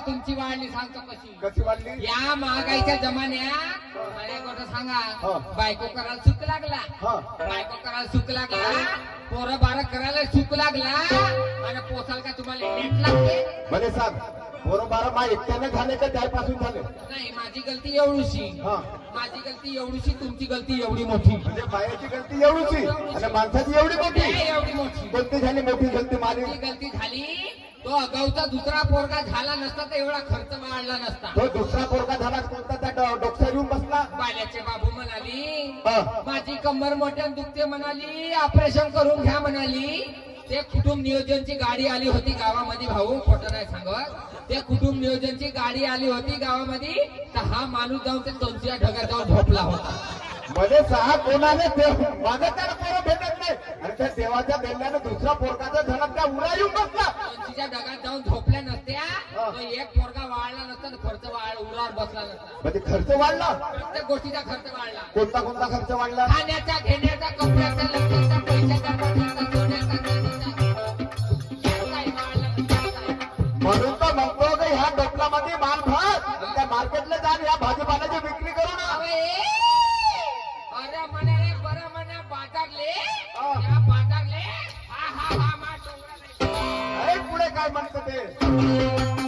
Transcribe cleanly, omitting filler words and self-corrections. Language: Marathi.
तुमची वाढली सांगतो कशी कशी वाढली या महागाईच्या जमान्यात मला एक गोष्ट सांगा बायको करायला सुख लागला बायको करायला सुख लागला पोरं बारं करायला सुख लागला आणि पोसाल का तुम्हाला नेट लागते भले सांग पोरं बारं मा एकट्याने झाले का त्यापासून झाले नाही माझी गलती एवढीशी माझी गलती एवढीशी तुमची गलती एवढी मोठी म्हणजे बायाची गलती एवढीशी आणि माणसाची एवढी मोठी कोणती झाली मोठी गलती माझी गलती झाली तो अगाऊचा दुसरा पोरगा झाला नसता तर एवढा खर्च वाढला नसता तो दुसरा पोरगा झाला कोणता त्या डोक्यावर येऊन बसला बाल्याचे बाबू म्हणाली माझी कंबर मोठ्यानं दुखते म्हणाली ऑपरेशन करून घ्या म्हणाली ते कुटुंब नियोजनची गाडी आली होती गावामध्ये भाऊ खोटं नाही सांगत ते कुटुंब नियोजनची गाडी आली होती गावामध्ये तर हा माणूस जाऊन ते तोंडच्या ढगात जाऊन झोपला होता मध्ये सहा कोणाने माझं त्याला पोरं भेटत नाही आणि त्या देवाच्या बेल्ल्याने दुसरा पोरगाचा झाला त्या उरा येऊन बसला तोंडच्या ढगात जाऊन झोपल्या नसत्या तो एक पोरगा वाढला नसता खर्च उरावर बसला नसता म्हणजे खर्च वाढला प्रत्येक गोष्टीचा खर्च वाढला कोणता कोणता खर्च वाढला खाण्याचा घेण्याचा कपड्याचा लग्नाचा पैशाचा म्हणून तर म्हणतो की ह्या डोकलामध्ये माल भात त्या मार्केटला जाऊन या भाजीपाल्याची विक्री करू ना अरे म्हणे रे बरं म्हणे बाजारले या बाजारले हा हा हा मा पुढे काय म्हणतं ते